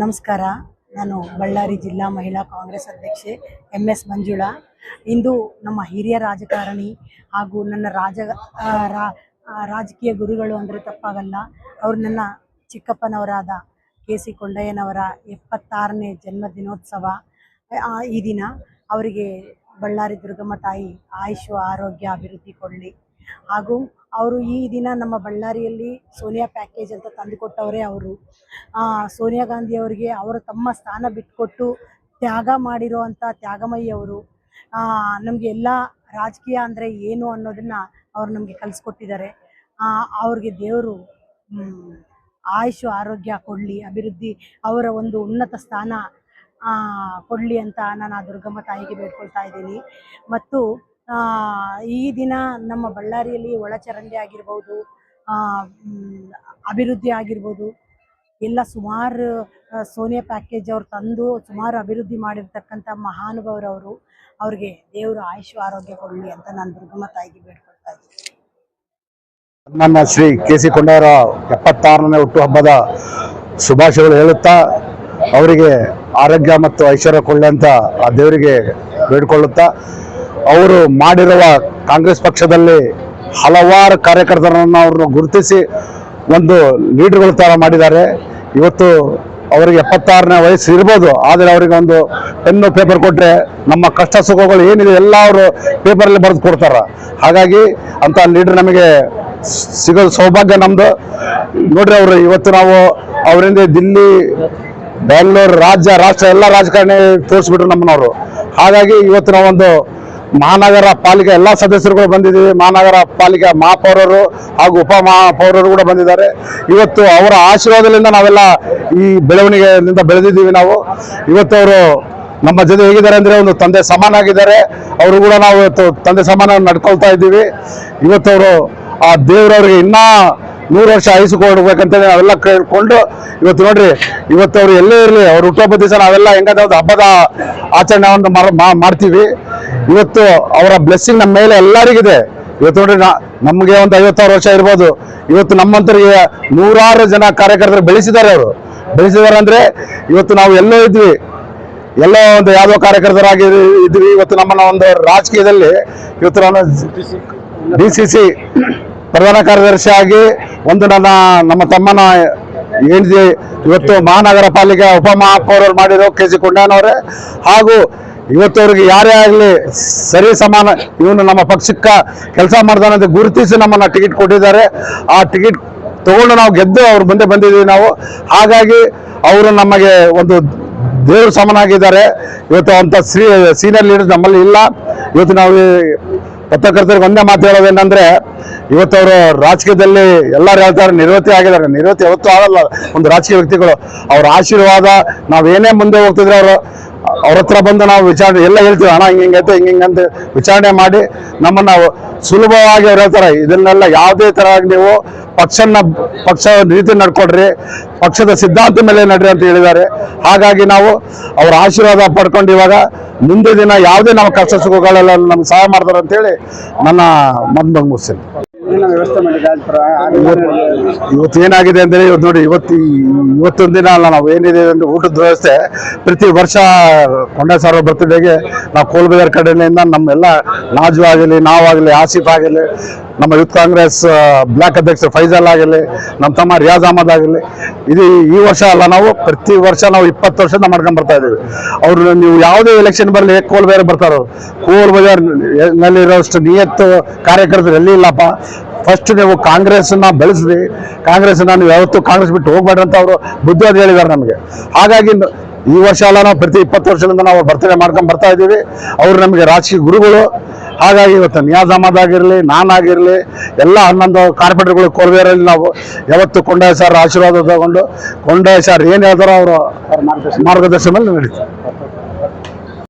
ನಮಸ್ಕಾರ. ನಾನು ಬಳ್ಳಾರಿ ಜಿಲ್ಲಾ ಮಹಿಳಾ ಕಾಂಗ್ರೆಸ್ ಅಧ್ಯಕ್ಷೆ MS ಮಂಜುಳಾ. ಇಂದು ನಮ್ಮ ಹಿರಿಯ ರಾಜಕಾರಣಿ ಹಾಗೂ ನನ್ನ ರಾಜಕೀಯ ಗುರುಗಳು ಅಂದರೆ ತಪ್ಪಾಗಲ್ಲ, ಅವರು ನನ್ನ ಚಿಕ್ಕಪ್ಪನವರಾದ KC ಕೊಂಡಯ್ಯನವರ 76ನೇ ಜನ್ಮ ದಿನೋತ್ಸವ. ಈ ದಿನ ಅವರಿಗೆ ಬಳ್ಳಾರಿ ದುರ್ಗಮ್ಮ ತಾಯಿ ಆಯುಷು ಆರೋಗ್ಯ ಅಭಿವೃದ್ಧಿ ಕೊಡಲಿ. ಹಾಗೂ ಅವರು ಈ ದಿನ ನಮ್ಮ ಬಳ್ಳಾರಿಯಲ್ಲಿ ಸೋನಿಯಾ ಪ್ಯಾಕೇಜ್ ಅಂತ ತಂದುಕೊಟ್ಟವರೇ ಅವರು. ಸೋನಿಯಾ ಗಾಂಧಿ ಅವರಿಗೆ ಅವರು ತಮ್ಮ ಸ್ಥಾನ ಬಿಟ್ಟುಕೊಟ್ಟು ತ್ಯಾಗ ಮಾಡಿರುವಂಥ ತ್ಯಾಗಮಯಿ ಅವರು. ನಮಗೆ ಎಲ್ಲ ರಾಜಕೀಯ ಅಂದರೆ ಏನು ಅನ್ನೋದನ್ನು ಅವರು ನಮಗೆ ಕಲಿಸ್ಕೊಟ್ಟಿದ್ದಾರೆ. ಅವ್ರಿಗೆ ದೇವರು ಆಯುಷು ಆರೋಗ್ಯ ಕೊಡಲಿ, ಅಭಿವೃದ್ಧಿ, ಅವರ ಒಂದು ಉನ್ನತ ಸ್ಥಾನ ಕೊಡಲಿ ಅಂತ ನಾನು ಆ ದುರ್ಗಮ್ಮ ತಾಯಿಗೆ ಬೇಡ್ಕೊಳ್ತಾ ಇದ್ದೀನಿ. ಮತ್ತು ಈ ದಿನ ನಮ್ಮ ಬಳ್ಳಾರಿಯಲ್ಲಿ ಒಳಚರಂಡಿ ಆಗಿರ್ಬೋದು, ಅಭಿವೃದ್ಧಿ ಆಗಿರ್ಬೋದು, ಎಲ್ಲ ಸುಮಾರು ಸೋನಿಯಾ ಪ್ಯಾಕೇಜ್ ಅವ್ರು ತಂದು ಸುಮಾರು ಅಭಿವೃದ್ಧಿ ಮಾಡಿರ್ತಕ್ಕಂಥ ಮಹಾನುಭಾವರವರು. ಅವ್ರಿಗೆ ದೇವರು ಆಯುಷು ಆರೋಗ್ಯ ಕೊಡಲಿ ಅಂತ ನಾನು ದುರ್ಗಮ್ಮ ತಾಯಿಗೆ ಬೇಡ್ಕೊಳ್ತಾ ಇದ್ದೀನಿ. ನನ್ನ ಶ್ರೀ KC ಕೊಂಡಯ್ಯರ 76ನೇ ಹುಟ್ಟುಹಬ್ಬದ ಶುಭಾಶಯಗಳು ಹೇಳುತ್ತಾ, ಅವರಿಗೆ ಆರೋಗ್ಯ ಮತ್ತು ಐಶ್ವರ್ಯ ಕೊಡಲಿ ಅಂತ ಆ ದೇವರಿಗೆ ಬೇಡ್ಕೊಳ್ಳುತ್ತಾ, ಅವರು ಮಾಡಿರುವ ಕಾಂಗ್ರೆಸ್ ಪಕ್ಷದಲ್ಲಿ ಹಲವಾರು ಕಾರ್ಯಕರ್ತರನ್ನು ಅವ್ರನ್ನ ಗುರುತಿಸಿ ಒಂದು ಲೀಡರ್ಗಳ ಥರ ಮಾಡಿದ್ದಾರೆ. ಇವತ್ತು ಅವರಿಗೆ 76ನೇ ವಯಸ್ಸು ಇರ್ಬೋದು, ಆದರೆ ಅವರಿಗೆ ಒಂದು ಪೆನ್ನು ಪೇಪರ್ ಕೊಟ್ಟರೆ ನಮ್ಮ ಕಷ್ಟ ಸುಖಗಳು ಏನಿದೆ ಎಲ್ಲ ಅವರು ಪೇಪರಲ್ಲಿ ಬರೆದು ಕೊಡ್ತಾರೆ. ಹಾಗಾಗಿ ಅಂಥ ಲೀಡರ್ ನಮಗೆ ಸಿಗೋದು ಸೌಭಾಗ್ಯ ನಮ್ಮದು. ನೋಡ್ರಿ, ಅವರು ಇವತ್ತು ನಾವು ಅವರಿಂದ ದಿಲ್ಲಿ, ಬೆಂಗಳೂರು, ರಾಷ್ಟ್ರ ಎಲ್ಲ ರಾಜಕಾರಣಿ ತೋರಿಸ್ಬಿಟ್ರು ನಮ್ಮನವರು. ಹಾಗಾಗಿ ಇವತ್ತು ನಾವೊಂದು ಮಹಾನಗರ ಪಾಲಿಕೆ ಎಲ್ಲ ಸದಸ್ಯರುಗಳು ಬಂದಿದ್ದೀವಿ. ಮಹಾನಗರ ಪಾಲಿಕೆ ಮಹಾಪೌರರು ಹಾಗೂ ಉಪ ಮಹಾಪೌರರು ಕೂಡ ಬಂದಿದ್ದಾರೆ. ಇವತ್ತು ಅವರ ಆಶೀರ್ವಾದದಿಂದ ನಾವೆಲ್ಲ ಈ ಬೆಳವಣಿಗೆಯಿಂದ ಬೆಳೆದಿದ್ದೀವಿ. ನಾವು ಇವತ್ತು ಅವರು ನಮ್ಮ ಜೊತೆ ಹೇಗಿದ್ದಾರೆ ಅಂದರೆ ಒಂದು ತಂದೆ ಸಮಾನ ಆಗಿದ್ದಾರೆ. ಅವರು ಕೂಡ ನಾವು ಇವತ್ತು ತಂದೆ ಸಮಾನ ನಡ್ಕೊಳ್ತಾ ಇದ್ದೀವಿ. ಇವತ್ತು ಅವರು ಆ ದೇವರವ್ರಿಗೆ ಇನ್ನೂ 100 ವರ್ಷ ಆಯುಸು ಕೊಡ್ಬೇಕಂತೇಳಿ ನಾವೆಲ್ಲ ಕೇಳ್ಕೊಂಡು ಇವತ್ತು ನೋಡ್ರಿ, ಇವತ್ತು ಅವರು ಎಲ್ಲೇ ಇರಲಿ, ಅವ್ರ ಹುಟ್ಟುಹಬ್ಬ ದಿವಸ ನಾವೆಲ್ಲ ಹೆಂಗಾದ ಒಂದು ಹಬ್ಬದ ಆಚರಣೆಯನ್ನು ಮಾಡ್ತೀವಿ. ಇವತ್ತು ಅವರ ಬ್ಲೆಸ್ಸಿಂಗ್ ನಮ್ಮ ಮೇಲೆ ಎಲ್ಲರಿಗಿದೆ. ಇವತ್ತು ನೋಡ್ರಿ, ನಮಗೆ ಒಂದು 56 ವರ್ಷ ಇರ್ಬೋದು, ಇವತ್ತು ನಮ್ಮಂತರಿಗೆ 100 ಜನ ಕಾರ್ಯಕರ್ತರು ಬೆಳೆಸಿದ್ದಾರೆ. ಅವರು ಬೆಳೆಸಿದ್ದಾರೆ ಅಂದರೆ ಇವತ್ತು ನಾವು ಎಲ್ಲೋ ಇದ್ವಿ, ಎಲ್ಲೋ ಒಂದು ಯಾವುದೋ ಕಾರ್ಯಕರ್ತರಾಗಿ ಇದ್ವಿ. ಇವತ್ತು ನಮ್ಮನ್ನ ಒಂದು ರಾಜಕೀಯದಲ್ಲಿ ಇವತ್ತು ನಾನು DCC ಪ್ರಧಾನ ಕಾರ್ಯದರ್ಶಿ ಆಗಿ ಒಂದು ನಮ್ಮ ತಮ್ಮನ ಏನಿದೆ ಇವತ್ತು ಮಹಾನಗರ ಪಾಲಿಕೆ ಉಪ ಮಹಾಪೌರರು ಮಾಡಿರೋ KC ಕೊಂಡಯ್ಯನವರೇ. ಹಾಗೂ ಇವತ್ತು ಅವ್ರಿಗೆ ಯಾರೇ ಆಗಲಿ ಸರಿ ಸಮಾನ, ಇವನು ನಮ್ಮ ಪಕ್ಷಕ್ಕೆ ಕೆಲಸ ಮಾಡ್ದಾನಂತ ಗುರುತಿಸಿ ನಮ್ಮನ್ನ ಟಿಕೆಟ್ ಕೊಟ್ಟಿದ್ದಾರೆ. ಆ ಟಿಕೆಟ್ ತಗೊಂಡು ನಾವು ಗೆದ್ದು ಅವ್ರ ಮುಂದೆ ಬಂದಿದ್ದೀವಿ ನಾವು. ಹಾಗಾಗಿ ಅವರು ನಮಗೆ ಒಂದು ದೇವ್ರ ಸಮಾನಾಗಿದ್ದಾರೆ. ಇವತ್ತು ಅಂತ ಸೀನಿಯರ್ ಲೀಡರ್ಸ್ ನಮ್ಮಲ್ಲಿ ಇಲ್ಲ. ಇವತ್ತು ನಾವು ಪತ್ರಕರ್ತರಿಗೆ ಒಂದೇ ಮಾತು ಹೇಳೋದೇನೆಂದ್ರೆ, ಇವತ್ತು ಅವರು ರಾಜಕೀಯದಲ್ಲಿ ಎಲ್ಲರೂ ಹೇಳ್ತಾರೆ ನಿವೃತ್ತಿ ಆಗಿದ್ದಾರೆ. ನಿವೃತ್ತಿ ಯಾವತ್ತೂ ಆಗಲ್ಲ ಒಂದು ರಾಜಕೀಯ ವ್ಯಕ್ತಿಗಳು. ಅವ್ರ ಆಶೀರ್ವಾದ, ನಾವೇನೇ ಮುಂದೆ ಹೋಗ್ತಿದ್ರೆ ಅವ್ರ ಹತ್ರ ಬಂದು ನಾವು ವಿಚಾರಣೆ ಎಲ್ಲ ಹೇಳ್ತೀವಿ, ಹಣ ಹಿಂಗೈತೆ ಹಿಂಗಂತ ವಿಚಾರಣೆ ಮಾಡಿ ನಮ್ಮನ್ನ ಸುಲಭವಾಗಿ ಅವ್ರು ಹೇಳ್ತಾರೆ. ಇದನ್ನೆಲ್ಲ ಯಾವುದೇ ತರ ನೀವು ಪಕ್ಷ ರೀತಿ ನಡ್ಕೊಡ್ರಿ, ಪಕ್ಷದ ಸಿದ್ಧಾಂತ ಮೇಲೆ ನಡ್ರಿ ಅಂತ ಹೇಳಿದ್ದಾರೆ. ಹಾಗಾಗಿ ನಾವು ಅವರ ಆಶೀರ್ವಾದ ಪಡ್ಕೊಂಡು ಇವಾಗ ಮುಂದೆ ದಿನ ಯಾವುದೇ ನಮ್ಮ ಕಷ್ಟ ಸುಖಗಳೆಲ್ಲ ನಮ್ಗೆ ಸಹಾಯ ಮಾಡ್ತಾರೆ ಅಂತೇಳಿ ನನ್ನ ಮದ್ದು ಮುಗಿಸ್ತೀನಿ. ಇವತ್ತು ಏನಾಗಿದೆ ಅಂದ್ರೆ, ಇವತ್ತು ನೋಡಿ, ಇವತ್ತೊಂದು ದಿನ ಅಲ್ಲ, ನಾವು ಏನಿದೆ ಅಂದ್ರೆ ಊಟದ ವ್ಯವಸ್ಥೆ ಪ್ರತಿ ವರ್ಷ ಕೊಂಡಯ್ಯ ಸರ್ ಬರ್ತ್ಡೇಗೆ ನಾವು ಕೋಲ್ಬಜಾರ್ ಕಡೆಯಿಂದ ನಮ್ಮೆಲ್ಲ ನಾಜು ಆಗಲಿ, ನಾವಾಗಲಿ, ಆಸಿಫ್ ಆಗಲಿ, ನಮ್ಮ ಯೂತ್ ಕಾಂಗ್ರೆಸ್ ಬ್ಲಾಕ್ ಅಧ್ಯಕ್ಷ ಫೈಜಲ್ ಆಗಲಿ, ನಮ್ಮ ತಮ್ಮ ರಿಯಾಜ್ ಅಹಮದ್ ಆಗಲಿ, ಇದು ಈ ವರ್ಷ ಅಲ್ಲ, ನಾವು ಪ್ರತಿ ವರ್ಷ ನಾವು 20 ವರ್ಷದಿಂದ ಮಾಡ್ಕೊಂಡು ಬರ್ತಾ ಇದ್ದೀವಿ. ಅವರು ನೀವು ಯಾವುದೇ ಎಲೆಕ್ಷನ್ ಬರಲಿ ಕೋಲ್ಬಜಾರ್ ಬರ್ತಾರೋ, ಕೋಲ್ಬಜಾರ್ ನಲ್ಲಿರೋಷ್ಟು ನಿಯತ್ತು ಕಾರ್ಯಕರ್ತರು ಎಲ್ಲಿ ಇಲ್ಲಪ್ಪ. ಫಸ್ಟ್ ನೀವು ಕಾಂಗ್ರೆಸ್ನ ಬೆಳೆಸ್ರಿ, ಕಾಂಗ್ರೆಸ್ನ ನೀವು ಯಾವತ್ತೂ ಕಾಂಗ್ರೆಸ್ ಬಿಟ್ಟು ಹೋಗ್ಬೇಡ್ರಿ ಅಂತ ಅವರು ಬುದ್ಧಿವಾದ ಹೇಳಿದ್ದಾರೆ ನಮಗೆ. ಹಾಗಾಗಿ ಈ ವರ್ಷ ಅಲ್ಲ, ನಾವು ಪ್ರತಿ 20 ವರ್ಷದಿಂದ ನಾವು ಬರ್ತಡೇ ಮಾಡ್ಕೊಂಡು ಬರ್ತಾ ಇದ್ದೀವಿ. ಅವರು ನಮಗೆ ರಾಜಕೀಯ ಗುರುಗಳು. ಹಾಗಾಗಿ ಇವತ್ತು ನಿಯಾಜ್ ಅಹಮದ್ ಆಗಿರಲಿ, ನಾನಾಗಿರಲಿ, ಎಲ್ಲ 11 ಕಾರ್ಪೊರೇಟರ್ಗಳು ಕೋಲ್ಬೇರಲ್ಲಿ ನಾವು ಯಾವತ್ತು ಕೊಂಡಯ್ಯ ಸರ್ ಆಶೀರ್ವಾದ ತಗೊಂಡು ಕೊಂಡಯ್ಯ ಸರ್ ಏನು ಹೇಳ್ತಾರೋ ಅವರ ಮಾರ್ಗದರ್ಶನ ಮೇಲೆ ನಡೀತೀವಿ.